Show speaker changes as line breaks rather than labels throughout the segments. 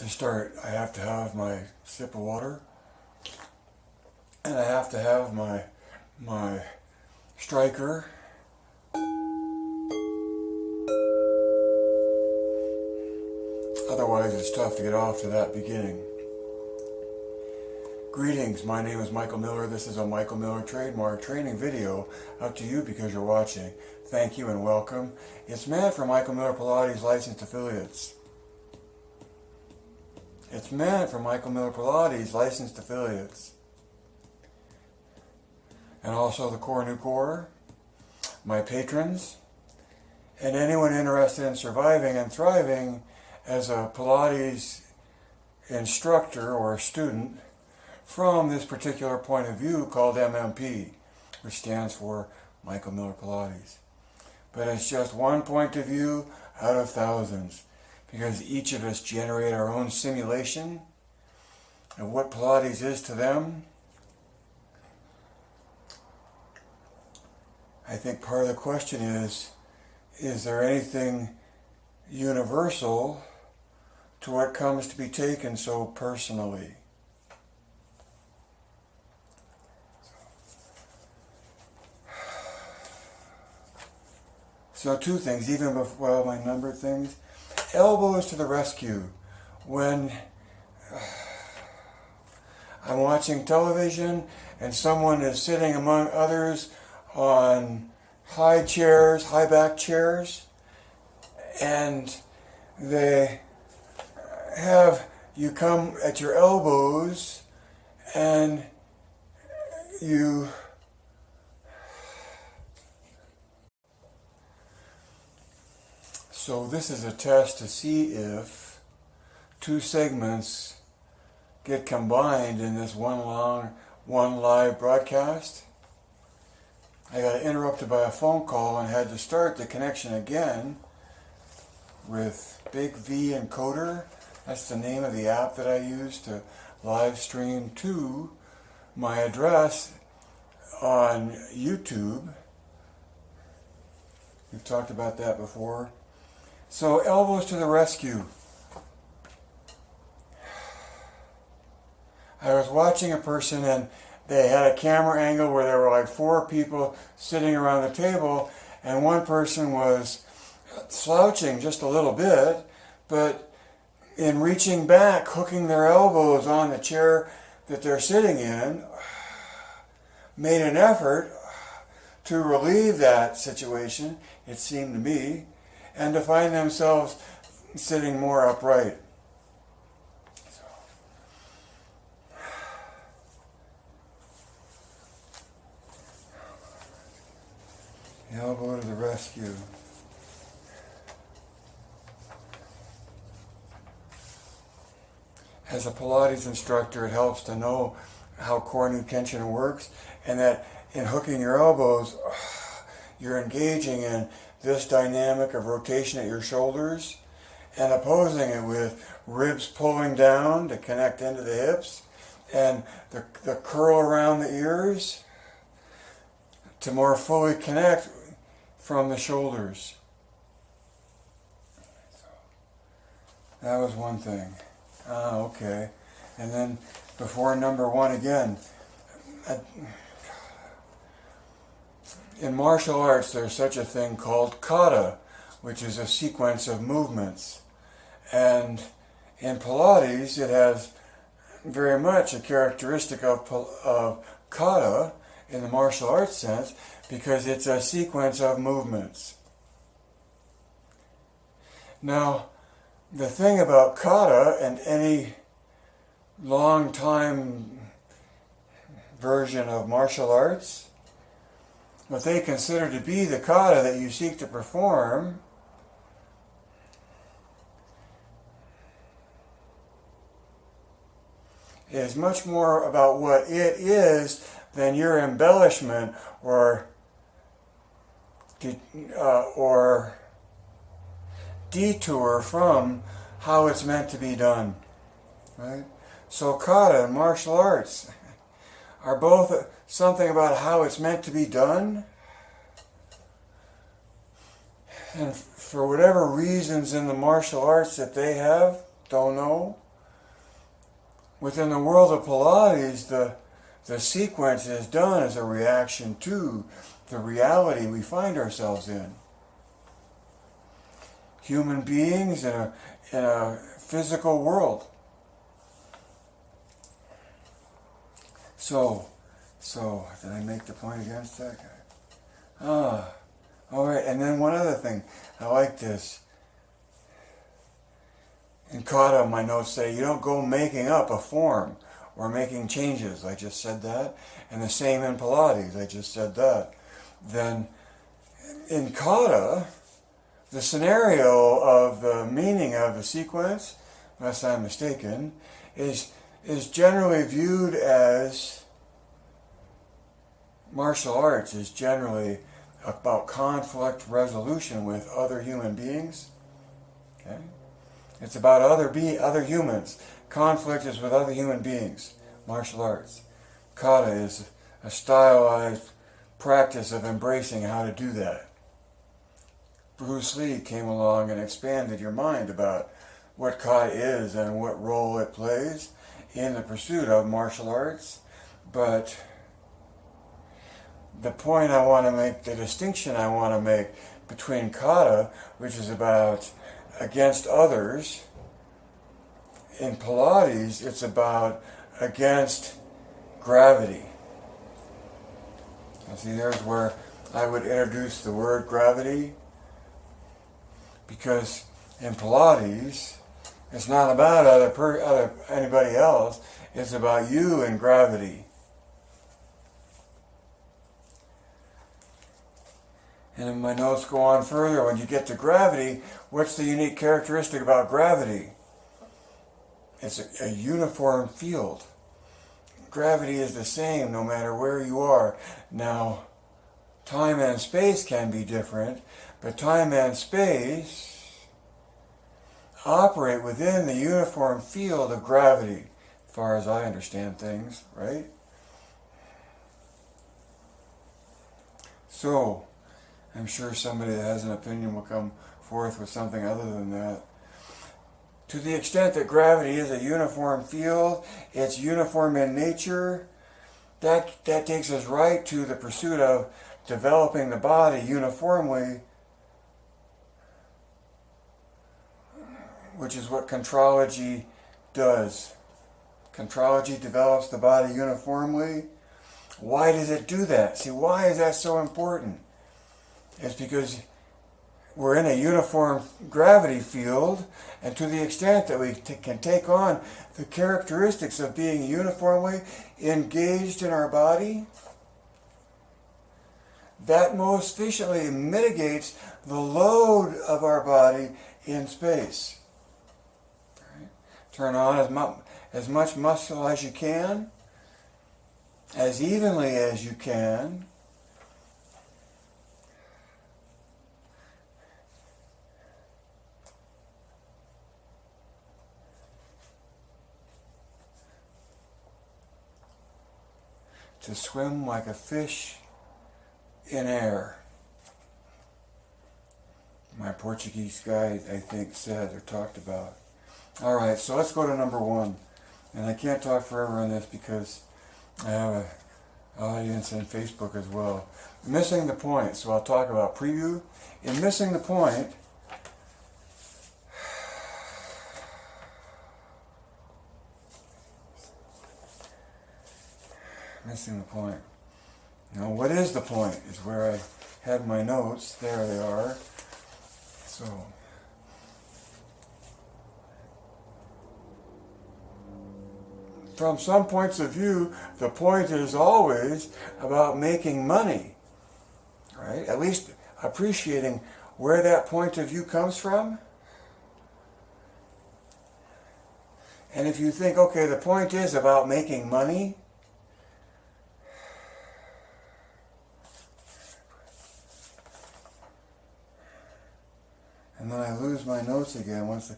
To start, I have to have my sip of water, and I have to have my striker. Otherwise, it's tough to get off to that beginning. Greetings, my name is Michael Miller. This is a Michael Miller trademark training video out to you because you're watching. Thank you and welcome. It's meant for Michael Miller Pilates licensed affiliates. It's meant for Michael Miller Pilates licensed affiliates. And also the Core New Core, my patrons, and anyone interested in surviving and thriving as a Pilates instructor or student from this particular point of view called MMP, which stands for Michael Miller Pilates. But it's just one point of view out of thousands, because each of us generate our own simulation of what Pilates is to them. I think part of the question is there anything universal to what comes to be taken so personally? So two things, even before my numbered things. Elbows to the rescue. When I'm watching television and someone is sitting among others on high chairs, high back chairs, and they have you come at your elbows and you so this is a test to see if two segments get combined in this one live broadcast. I got interrupted by a phone call and had to start the connection again with Big V Encoder. That's the name of the app that I use to live stream to my address on YouTube. We've talked about that before. So elbows to the rescue. I was watching a person and they had a camera angle where there were like 4 people sitting around the table, and one person was slouching just a little bit, but in reaching back, hooking their elbows on the chair that they're sitting in, made an effort to relieve that situation, it seemed to me, and to find themselves sitting more upright. Elbow to the rescue. As a Pilates instructor, it helps to know how core new tension works, and that in hooking your elbows, you're engaging in this dynamic of rotation at your shoulders and opposing it with ribs pulling down to connect into the hips and the curl around the ears to more fully connect from the shoulders. That was one thing. Okay. And then before number 1 again, in martial arts there's such a thing called kata, which is a sequence of movements. And in Pilates it has very much a characteristic of kata in the martial arts sense, because it's a sequence of movements. Now, the thing about kata and any long time version of martial arts, what they consider to be the kata that you seek to perform, is much more about what it is than your embellishment or detour from how it's meant to be done, right? So kata and martial arts are both something about how it's meant to be done, and for whatever reasons in the martial arts that they have, don't know, within the world of Pilates, the sequence is done as a reaction to the reality we find ourselves in. Human beings in a physical world. So, did I make the point against that guy? All right, and then one other thing. I like this. In kata, my notes say, you don't go making up a form or making changes. I just said that. And the same in Pilates. I just said that. Then, in kata, the scenario of the meaning of the sequence, unless I'm mistaken, is generally viewed as martial arts is generally about conflict resolution with other human beings. Okay? It's about other humans. Conflict is with other human beings. Martial arts. Kata is a stylized practice of embracing how to do that. Bruce Lee came along and expanded your mind about what kata is and what role it plays in the pursuit of martial arts. But the point I want to make, the distinction I want to make between kata, which is about against others, in Pilates, it's about against gravity. Now see, there's where I would introduce the word gravity, because in Pilates, it's not about anybody else, it's about you and gravity. And then my notes go on further. When you get to gravity, what's the unique characteristic about gravity? It's a uniform field. Gravity is the same no matter where you are. Now, time and space can be different, but time and space operate within the uniform field of gravity, as far as I understand things, right? So, I'm sure somebody that has an opinion will come forth with something other than that. To the extent that gravity is a uniform field, it's uniform in nature, that takes us right to the pursuit of developing the body uniformly, which is what contrology does. Contrology develops the body uniformly. Why does it do that? See, why is that so important? It's because we're in a uniform gravity field, and to the extent that we can take on the characteristics of being uniformly engaged in our body, that most efficiently mitigates the load of our body in space. Right? Turn on as much muscle as you can, as evenly as you can, to swim like a fish in air. My Portuguese guide, I think, said or talked about. All right, so let's go to number one. And I can't talk forever on this because I have an audience on Facebook as well. Missing the point, so I'll talk about preview. In missing the point, missing the point. Now, what is the point is where I had my notes. There they are. So, from some points of view, the point is always about making money, right? At least appreciating where that point of view comes from. And if you think, okay, the point is about making money, and then I lose my notes again once.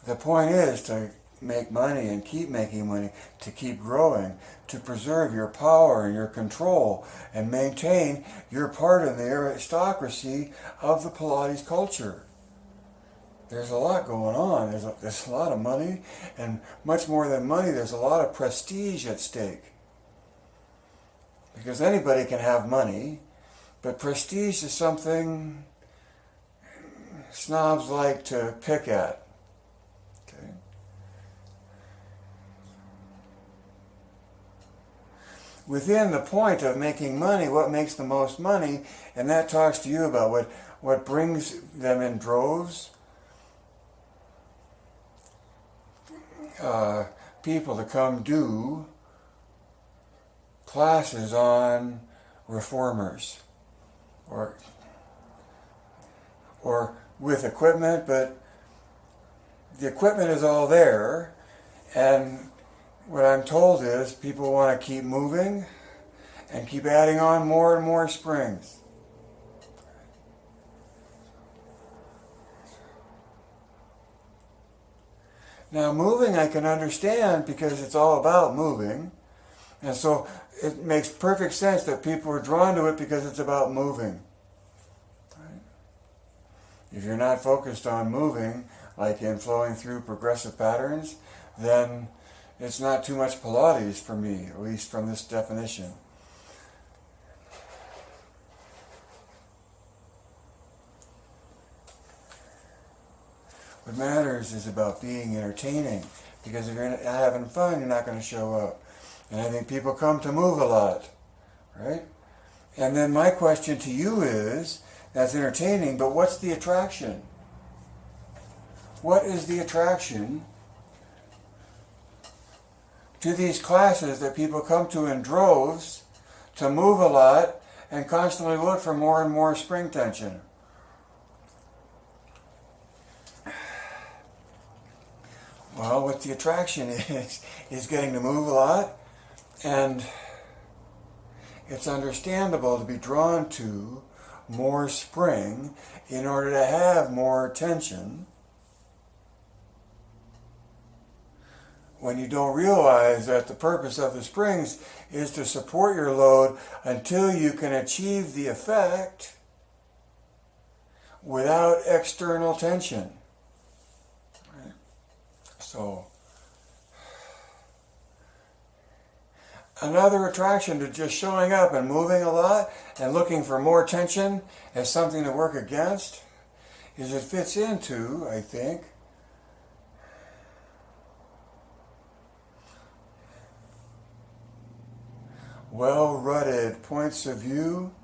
The point is to make money and keep making money, to keep growing, to preserve your power and your control, and maintain your part in the aristocracy of the Pilates culture. there's a lot going on. There's a lot of money, and much more than money, there's a lot of prestige at stake. Because anybody can have money, but prestige is something snobs like to pick at. Okay? Within the point of making money, what makes the most money, and that talks to you about what brings them in droves. People to come do classes on reformers, or with equipment, but the equipment is all there, and what I'm told is people want to keep moving and keep adding on more and more springs. Now, moving I can understand because it's all about moving. And so it makes perfect sense that people are drawn to it because it's about moving. Right? If you're not focused on moving, like in flowing through progressive patterns, then it's not too much Pilates for me, at least from this definition. What matters is about being entertaining, because if you're not having fun, you're not going to show up. And I think people come to move a lot, right? And then my question to you is, that's entertaining, but what's the attraction? What is the attraction to these classes that people come to in droves to move a lot and constantly look for more and more spring tension? Well, what the attraction is getting to move a lot, and it's understandable to be drawn to more spring in order to have more tension when you don't realize that the purpose of the springs is to support your load until you can achieve the effect without external tension. So, another attraction to just showing up and moving a lot and looking for more tension as something to work against is it fits into, I think, well-rutted points of view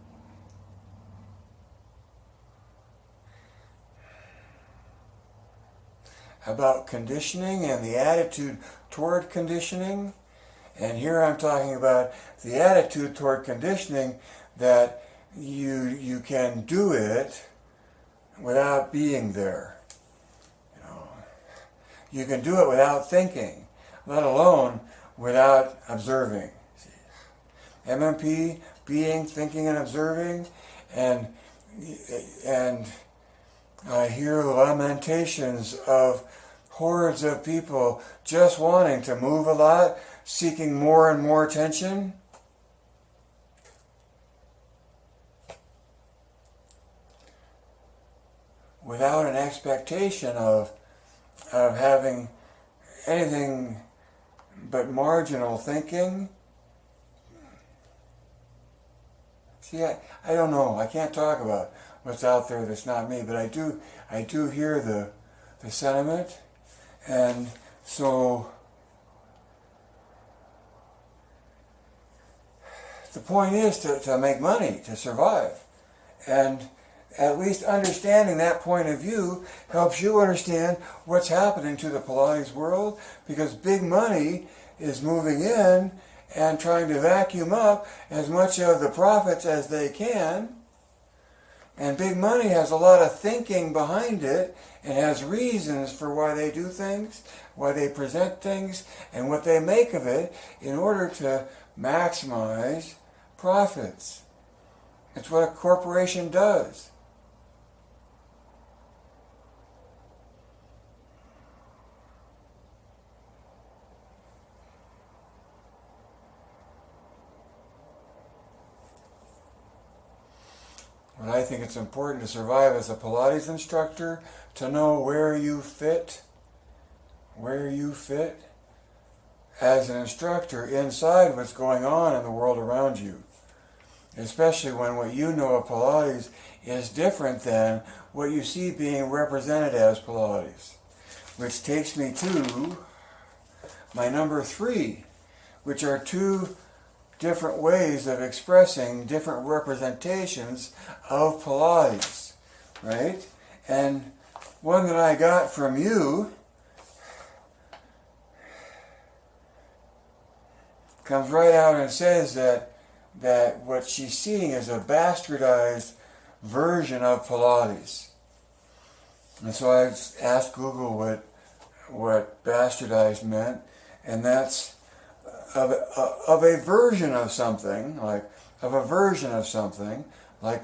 about conditioning and the attitude toward conditioning. And here I'm talking about the attitude toward conditioning that you can do it without being there. You can do it without thinking, let alone without observing. MMP, being, thinking, and observing, and I hear lamentations of hordes of people just wanting to move a lot, seeking more and more attention. Without an expectation of having anything but marginal thinking. See, I don't know. I can't talk about what's out there that's not me, but I do hear the sentiment, and so the point is to make money, to survive, and at least understanding that point of view helps you understand what's happening to the Pilates world, because big money is moving in and trying to vacuum up as much of the profits as they can. And big money has a lot of thinking behind it and has reasons for why they do things, why they present things, and what they make of it in order to maximize profits. It's what a corporation does. But I think it's important to survive as a Pilates instructor, to know where you fit as an instructor inside what's going on in the world around you. Especially when what you know of Pilates is different than what you see being represented as Pilates. Which takes me to my number 3, which are 2 different ways of expressing different representations of Pilates, right? And one that I got from you comes right out and says that what she's seeing is a bastardized version of Pilates. And so I asked Google what bastardized meant, and that's of a version of something, like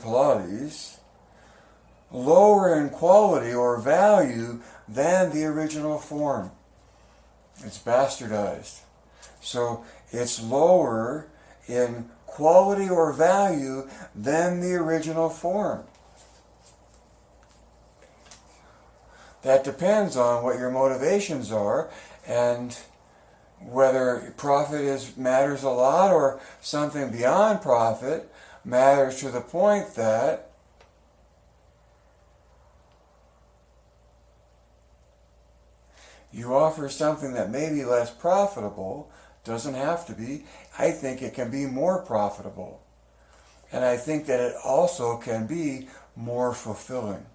Pilates, lower in quality or value than the original form. It's bastardized. So it's lower in quality or value than the original form. That depends on what your motivations are and whether profit matters a lot or something beyond profit matters to the point that you offer something that may be less profitable. Doesn't have to be. I think it can be more profitable. And I think that it also can be more fulfilling.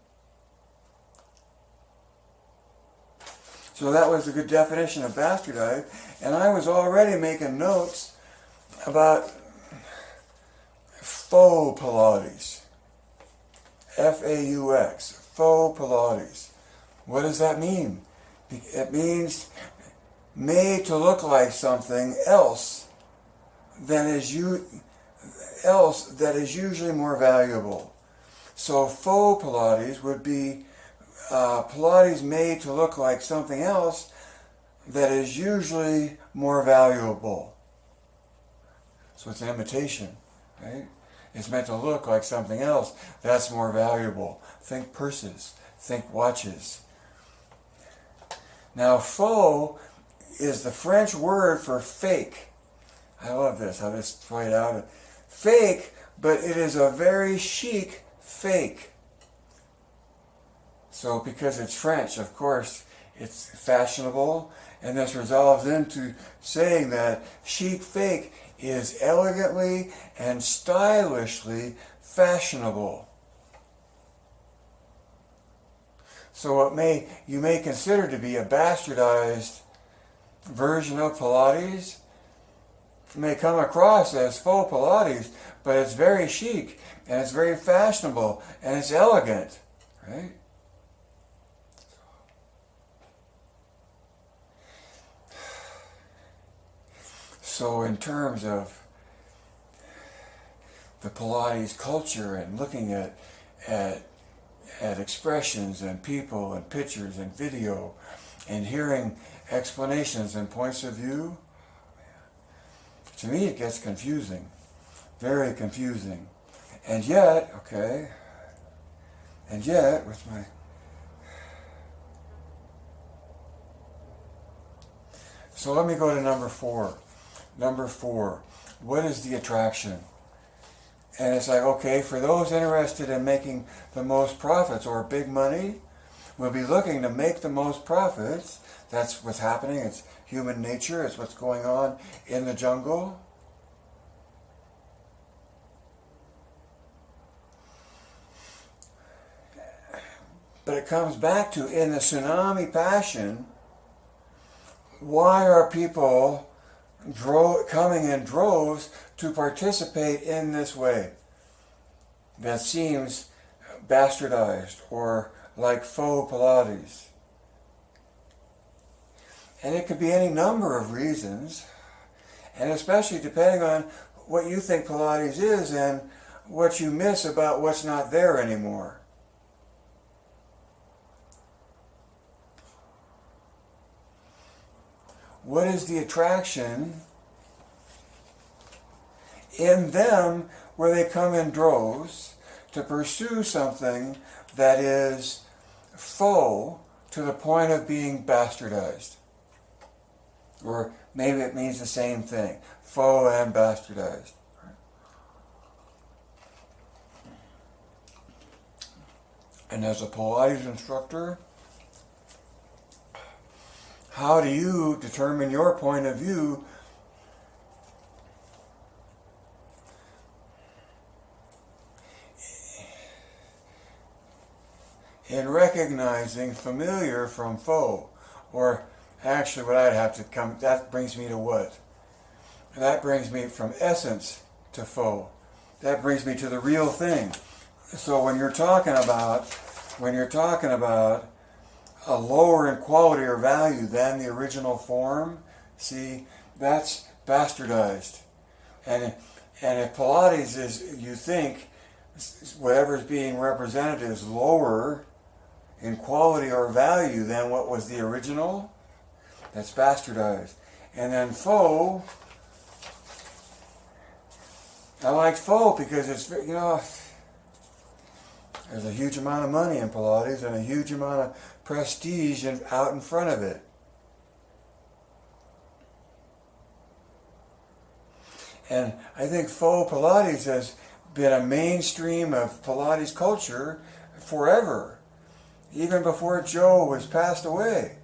So that was a good definition of bastardized. And I was already making notes about faux Pilates. F-A-U-X. Faux Pilates. What does that mean? It means made to look like something else that is usually more valuable. So faux Pilates would be Pilates made to look like something else that is usually more valuable. So it's an imitation, right? It's meant to look like something else that's more valuable. Think purses, think watches. Now faux is the French word for fake. I love this, how this played out. Fake, but it is a very chic fake. So because it's French, of course, it's fashionable, and this resolves into saying that chic fake is elegantly and stylishly fashionable. So what you may consider to be a bastardized version of Pilates may come across as faux Pilates, but it's very chic, and it's very fashionable, and it's elegant, right? So in terms of the Pilates culture and looking at expressions and people and pictures and video and hearing explanations and points of view, to me it gets confusing, very confusing. And yet, with my... So let me go to number 4. Number 4, what is the attraction? And it's like, okay, for those interested in making the most profits or big money, we'll be looking to make the most profits. That's what's happening. It's human nature. It's what's going on in the jungle. But it comes back to, in the tsunami passion, why are people coming in droves to participate in this way that seems bastardized or like faux Pilates? And it could be any number of reasons, and especially depending on what you think Pilates is and what you miss about what's not there anymore. What is the attraction in them where they come in droves to pursue something that is faux to the point of being bastardized. Or maybe it means the same thing, faux and bastardized. And as a Pilates instructor, how do you determine your point of view in recognizing familiar from faux? Or actually what I'd have to come, that brings me to what? That brings me from essence to faux. That brings me to the real thing. So when you're talking about a lower in quality or value than the original form, see, that's bastardized. And if Pilates is, you think, whatever is being represented is lower in quality or value than what was the original, that's bastardized. And then faux, I like faux because it's, you know, there's a huge amount of money in Pilates and a huge amount of prestige out in front of it. And I think faux Pilates has been a mainstream of Pilates culture forever, even before Joe was passed away.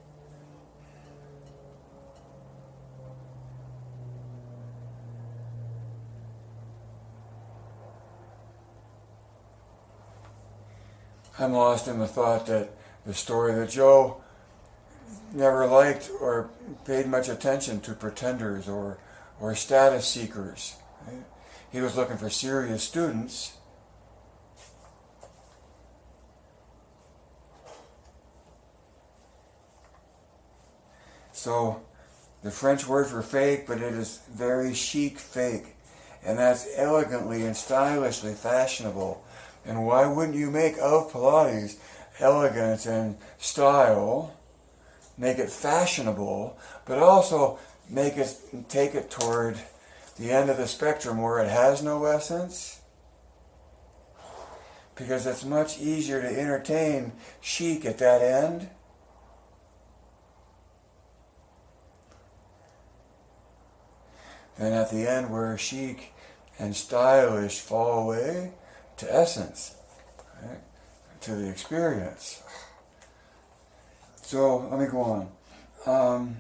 I'm lost in the thought that the story that Joe never liked or paid much attention to pretenders or status seekers. Right? He was looking for serious students. So the French word for fake, but it is very chic fake. And that's elegantly and stylishly fashionable. And why wouldn't you make of Pilates elegance and style, make it fashionable, but also take it toward the end of the spectrum where it has no essence? Because it's much easier to entertain chic at that end than at the end where chic and stylish fall away to essence, right? To the experience. So let me go on.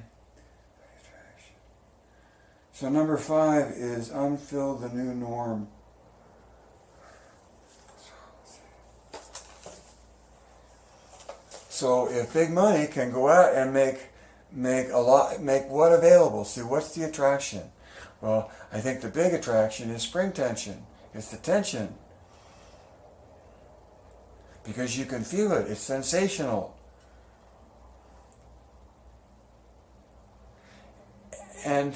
So number 5 is unfill the new norm. So if big money can go out and make what available? See, what's the attraction? Well, I think the big attraction is spring tension. It's the tension. Because you can feel it. It's sensational. And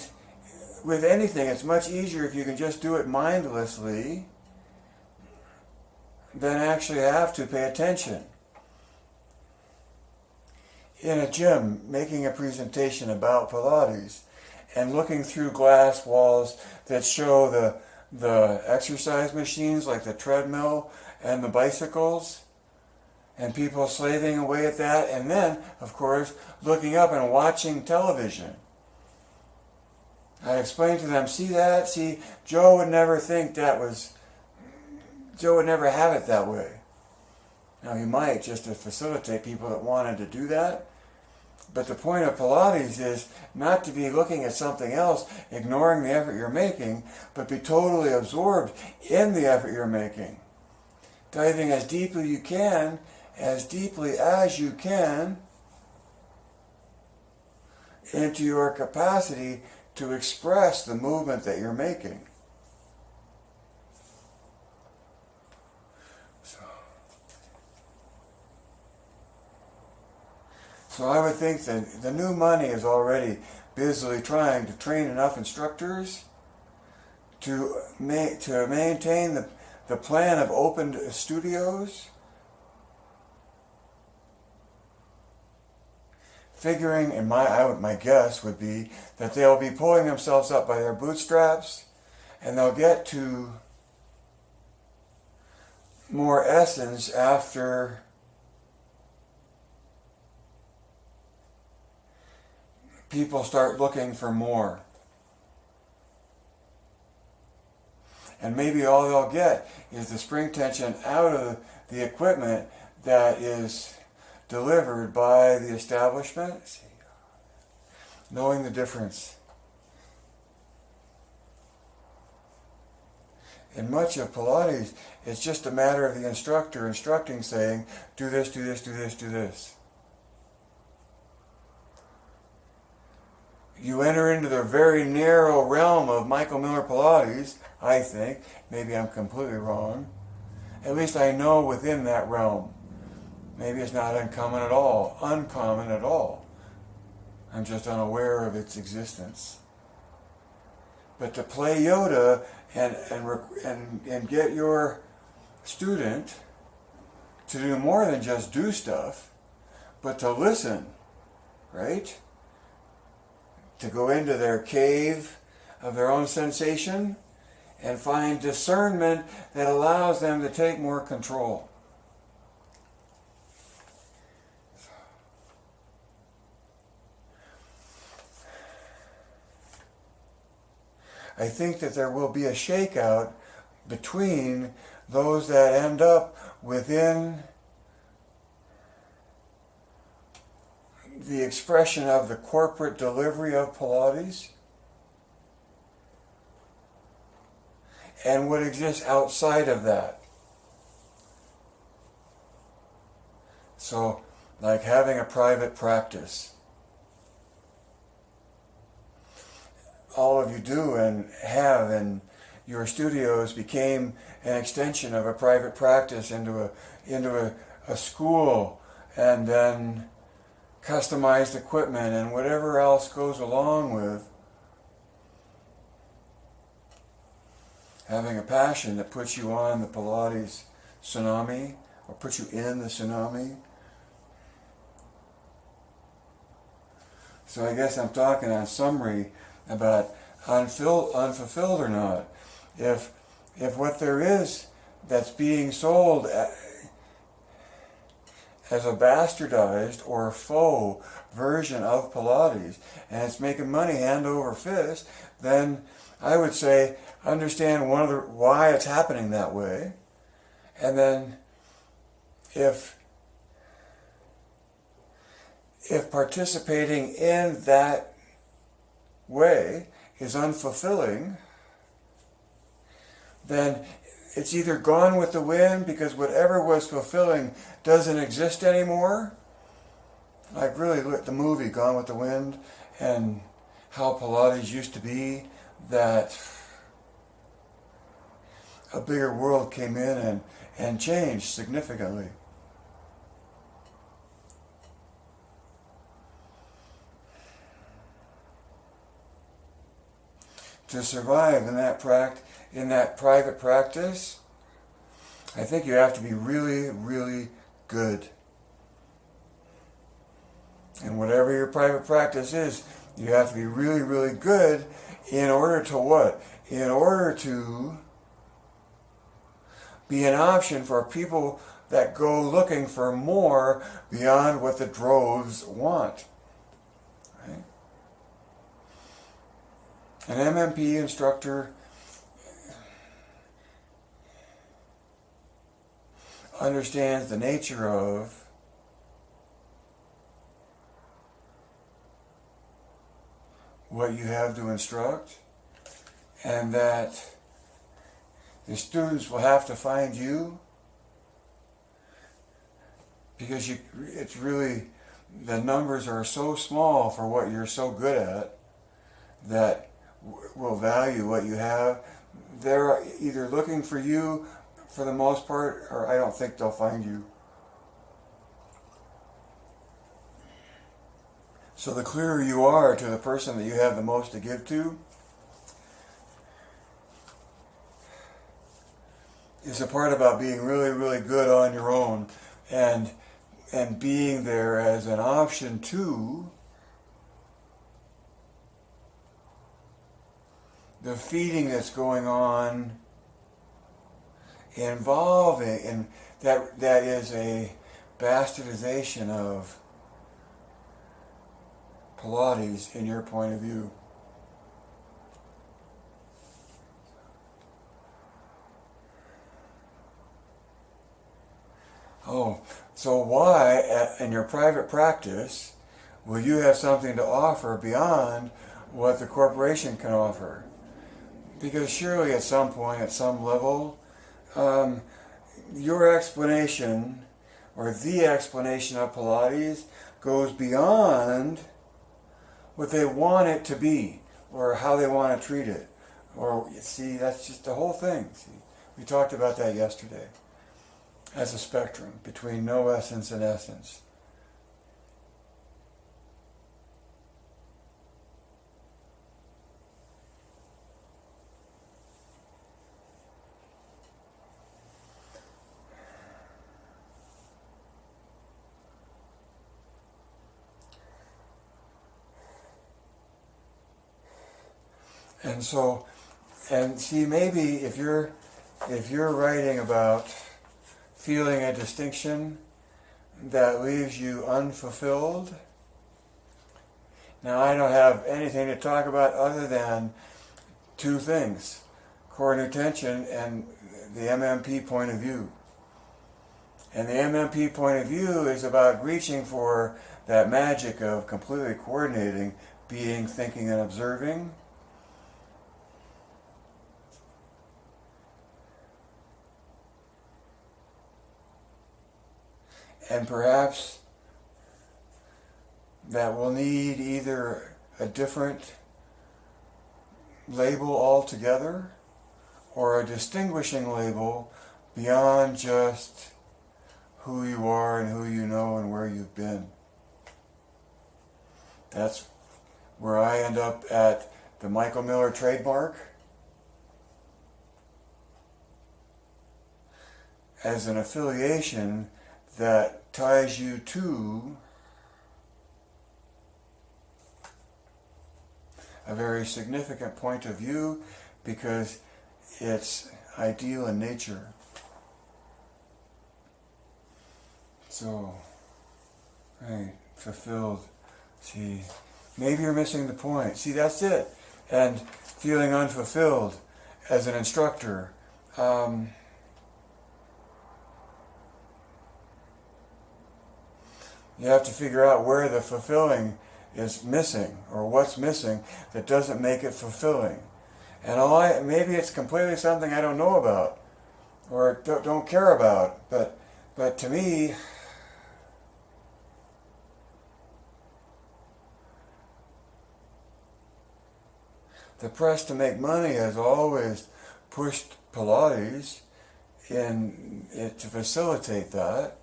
with anything, it's much easier if you can just do it mindlessly than actually have to pay attention. In a gym, making a presentation about Pilates and looking through glass walls that show the exercise machines like the treadmill and the bicycles, and people slaving away at that, and then, of course, looking up and watching television. I explained to them, see that? See, Joe would never have it that way. Now, he might, just to facilitate people that wanted to do that. But the point of Pilates is not to be looking at something else, ignoring the effort you're making, but be totally absorbed in the effort you're making. Diving as deeply as you can, into your capacity to express the movement that you're making. So I would think that the new money is already busily trying to train enough instructors to maintain the plan of open studios, figuring, and my guess would be that they'll be pulling themselves up by their bootstraps, and they'll get to more essence after people start looking for more. And maybe all they'll get is the spring tension out of the equipment that is delivered by the establishment, knowing the difference. In much of Pilates, it's just a matter of the instructor instructing, saying, do this, do this, do this, do this. You enter into the very narrow realm of Michael Miller Pilates, I think. Maybe I'm completely wrong. At least I know within that realm. Maybe it's not uncommon at all. I'm just unaware of its existence. But to play Yoda and get your student to do more than just do stuff, but to listen, right? To go into their cave of their own sensation and find discernment that allows them to take more control. I think that there will be a shakeout between those that end up within the expression of the corporate delivery of Pilates and what exists outside of that. So, like having a private practice. All of you do and have, and your studios became an extension of a private practice into a school, and then customized equipment and whatever else goes along with having a passion that puts you on the Pilates tsunami, or puts you in the tsunami. So I guess I'm talking on summary about unfulfilled or not. If what there is that's being sold as a bastardized or faux version of Pilates, and it's making money hand over fist, then I would say understand why it's happening that way, and then if participating in that way is unfulfilling, then it's either gone with the wind because whatever was fulfilling doesn't exist anymore. Like really the movie Gone with the Wind, and how Pilates used to be, that a bigger world came in and changed significantly. To survive in that private practice, I think you have to be really, really good. And whatever your private practice is, you have to be really, really good in order to what? In order to be an option for people that go looking for more beyond what the droves want. Right? An MMP instructor understands the nature of what you have to instruct, and that the students will have to find you, because it's really, the numbers are so small for what you're so good at that will value what you have. They're either looking for you for the most part, or I don't think they'll find you. So the clearer you are to the person that you have the most to give to, is a part about being really, really good on your own, and being there as an option to the feeding that's going on involving, and that is a bastardization of Pilates in your point of view. Oh, so why, in your private practice, will you have something to offer beyond what the corporation can offer? Because surely at some point, at some level, your explanation, or the explanation of Pilates, goes beyond what they want it to be, or how they want to treat it. Or, see, that's just the whole thing. See, we talked about that yesterday. As a spectrum between no essence and essence. And so, and see, maybe if you're writing about feeling a distinction that leaves you unfulfilled. Now, I don't have anything to talk about other than two things: coordinate tension and the MMP point of view. And the MMP point of view is about reaching for that magic of completely coordinating, being, thinking, and observing. And perhaps that will need either a different label altogether or a distinguishing label beyond just who you are and who you know and where you've been. That's where I end up at the Michael Miller trademark as an affiliation that ties you to a very significant point of view because it's ideal in nature. So, right, fulfilled. See, maybe you're missing the point. See, that's it. And feeling unfulfilled as an instructor. You have to figure out where the fulfilling is missing, or what's missing that doesn't make it fulfilling. And maybe it's completely something I don't know about, or don't care about. But to me, the press to make money has always pushed Pilates in it to facilitate that.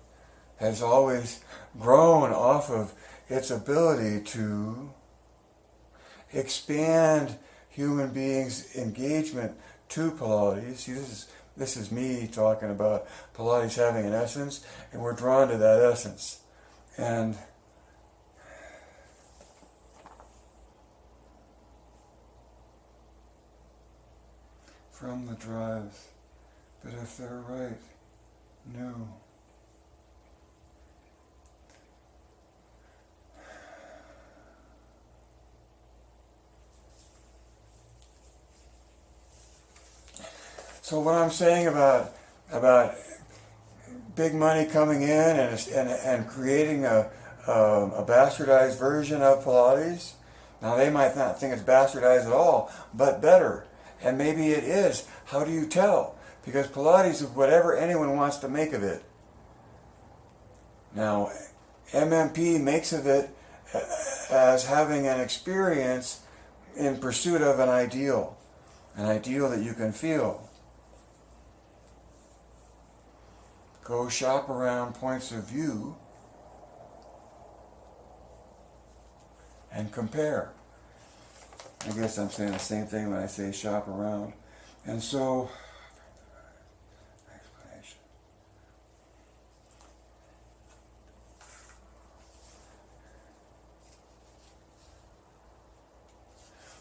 Has always grown off of its ability to expand human beings' engagement to Pilates. See, this is me talking about Pilates having an essence, and we're drawn to that essence. And from the drives, but if they're right, new. So what I'm saying about big money coming in and creating a bastardized version of Pilates, now they might not think it's bastardized at all, but better. And maybe it is. How do you tell? Because Pilates is whatever anyone wants to make of it. Now, MMP makes of it as having an experience in pursuit of an ideal that you can feel. Go shop around points of view and compare. I guess I'm saying the same thing when I say shop around. And so, explanation.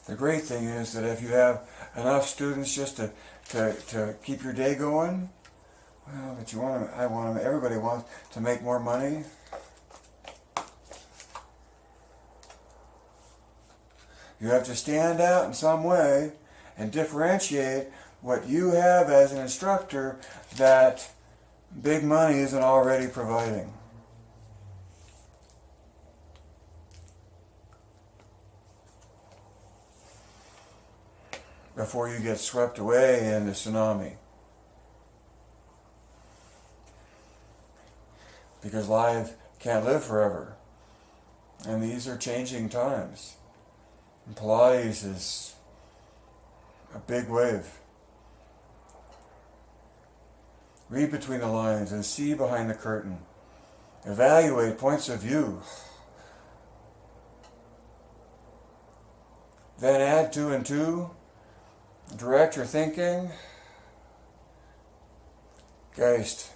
The great thing is that if you have enough students just to keep your day going, Well, but everybody wants to make more money. You have to stand out in some way and differentiate what you have as an instructor that big money isn't already providing. Before you get swept away in the tsunami. Because life can't live forever. And these are changing times. And Pilates is a big wave. Read between the lines and see behind the curtain. Evaluate points of view. Then add 2 and 2. Direct your thinking. Geist.